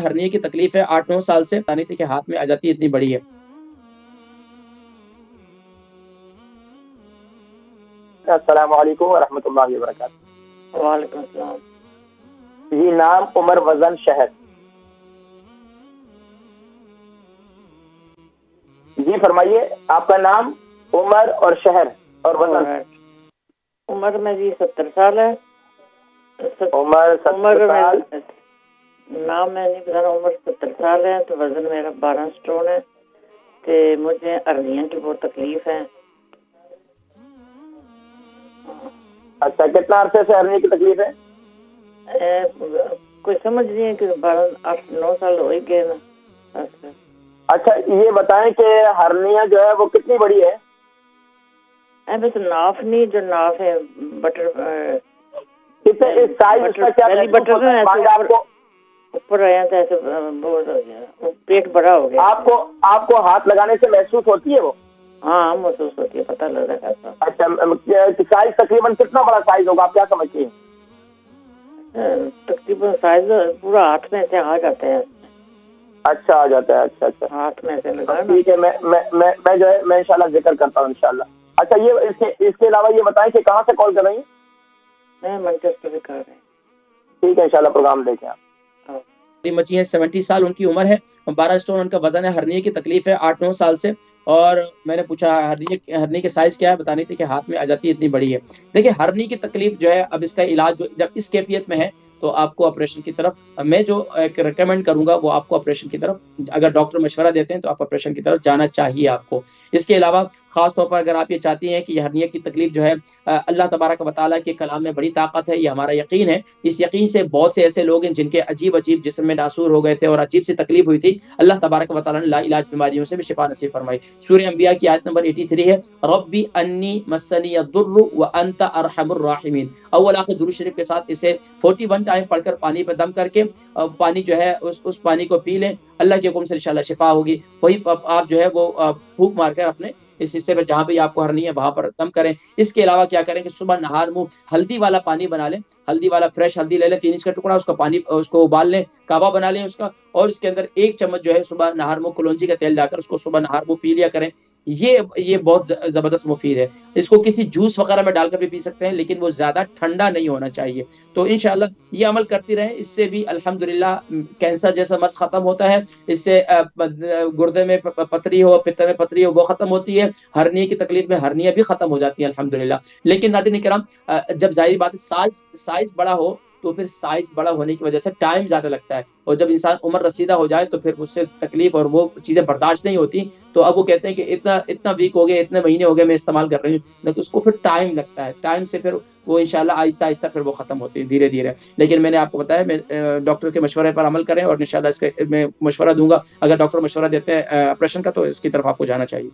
ہرنیے کی تکلیف ہے 8-9 سال سے، پتہ نہیں تھی کہ ہاتھ میں آ جاتی ہے، اتنی بڑی ہے۔ السلام علیکم ورحمۃ اللہ وبرکاتہ۔ وعلیکم السلام جی، نام عمر، وزن شہر۔ جی فرمائیے، آپ کا نام، عمر اور شہر اور وزن۔ عمر میں جی 70 سال ہے۔ عمر 70 سال، نام میں نہیں بتانا، عمر 70 سال ہے، تو وزن میرا 12 سٹون ہے، تو مجھے ارنیاں کی بہت تکلیف ہے۔ اچھا، کتنا عرصے سے ہرنیے کی تکلیف ہے؟ کوئی سمجھ نہیں ہے کہ 8-9 سال ہو ہی گئے نا۔ اچھا، یہ بتائیں کہ ہرنیہ جو ہے وہ کتنی بڑی ہے؟ بس ناف نہیں، جو ناف ہے بٹر، کتنے سائز اس کا کیا بٹر اوپر آیا تھا، ایسے بہت ہو گیا، پیٹ بڑا ہو گیا۔ آپ کو ہاتھ لگانے سے محسوس ہوتی ہے وہ؟ ہاں محسوس ہوتی ہے، پتہ لگ رہا ہے۔ اچھا، سائز تقریباً کتنا بڑا سائز ہوگا، آپ کیا سمجھتی ہیں؟ تقریباً سائز پورا ہاتھ میں سے آ جاتا ہے۔ اچھا، آ جاتا ہے، اچھا ہاتھ میں سے لگا۔ ٹھیک ہے، میں جو ہے میں انشاءاللہ ذکر کرتا ہوں انشاءاللہ۔ اچھا، یہ اس کے علاوہ یہ بتائیں کہ کہاں سے کال کر رہی ہیں؟ میں مانچسٹر سے کر رہی ہوں۔ ٹھیک ہے، انشاءاللہ پروگرام دیکھیں آپ۔ مچی ہے، 70 سال ان کی عمر ہے، 12 سٹون ان کا وزن ہے، ہرنیے کی تکلیف ہے 8-9 سال سے، اور میں نے پوچھا ہرنی کے سائز کیا ہے، بتانی تھی کہ ہاتھ میں آ جاتی ہے، اتنی بڑی ہے۔ دیکھیں، ہرنی کی تکلیف جو ہے، اب اس کا علاج جب اس کیفیت میں ہے تو آپ کو آپریشن کی طرف، میں جو ایک ریکمینڈ کروں گا وہ آپ کو آپریشن کی طرف، اگر ڈاکٹر مشورہ دیتے ہیں تو آپ آپریشن کی طرف جانا چاہیے آپ کو۔ اس کے علاوہ خاص طور پر اگر آپ یہ چاہتی ہیں کہ یہ ہرنیہ کی تکلیف جو ہے، اللہ تبارک و تعالیٰ کے کلام میں بڑی طاقت ہے، یہ ہمارا یقین ہے، اس یقین سے بہت سے ایسے لوگ ہیں جن کے عجیب جسم میں ناسور ہو گئے تھے اور عجیب سی تکلیف ہوئی تھی، اللہ تبارک و تعالیٰ نے لا علاج بیماریوں سے بھی شفا نصیب فرمائی۔ سورہ انبیاء کی آیت نمبر 83 ہے، ربی انی مسنی الضر وانت ارحم الراحمین۔ اول آخر درود شریف کے ساتھ اسے 41 ٹائم پڑھ کر پانی پہ دم کر کے پانی جو ہے اس پانی کو پی لیں، اللہ کے حکم سے انشاءاللہ شفا ہوگی۔ وہی آپ جو ہے وہ پھونک مار کر اپنے اس حصے پہ جہاں بھی آپ کو ہرنی ہے وہاں پر دم کریں۔ اس کے علاوہ کیا کریں کہ صبح نہار منہ ہلدی والا پانی بنا لیں، ہلدی والا فریش ہلدی لے لیں 3 انچ کا ٹکڑا، اس کا پانی اس کو ابال لیں، کعبہ بنا لیں اس کا، اور اس کے اندر 1 چمچ جو ہے صبح نہار منہ کلونجی کا تیل ڈال کر اس کو صبح نہار منہ پی لیا کریں۔ یہ بہت زبردست مفید ہے۔ اس کو کسی جوس وغیرہ میں ڈال کر بھی پی سکتے ہیں، لیکن وہ زیادہ ٹھنڈا نہیں ہونا چاہیے۔ تو انشاءاللہ یہ عمل کرتی رہیں، اس سے بھی الحمدللہ کینسر جیسا مرض ختم ہوتا ہے، اس سے گردے میں پتھری ہو، پتہ میں پتھری ہو وہ ختم ہوتی ہے، ہرنیے کی تکلیف میں ہرنیاں بھی ختم ہو جاتی ہے الحمدللہ۔ لیکن ناظرین کرام، جب ظاہر بات ہے سائز بڑا ہو تو پھر سائز بڑا ہونے کی وجہ سے ٹائم زیادہ لگتا ہے، اور جب انسان عمر رسیدہ ہو جائے تو پھر اس سے تکلیف اور وہ چیزیں برداشت نہیں ہوتی، تو اب وہ کہتے ہیں کہ اتنا ویک ہو گیا، اتنے مہینے ہو گئے میں استعمال کر رہی ہوں، لیکن اس کو پھر ٹائم لگتا ہے، ٹائم سے پھر وہ انشاءاللہ آہستہ آہستہ پھر وہ ختم ہوتی ہے دھیرے دھیرے۔ لیکن میں نے آپ کو بتایا، میں ڈاکٹر کے مشورے پر عمل کریں، اور انشاءاللہ اس کا میں مشورہ دوں گا، اگر ڈاکٹر مشورہ دیتے ہیں آپریشن کا تو اس کی طرف آپ کو جانا چاہیے۔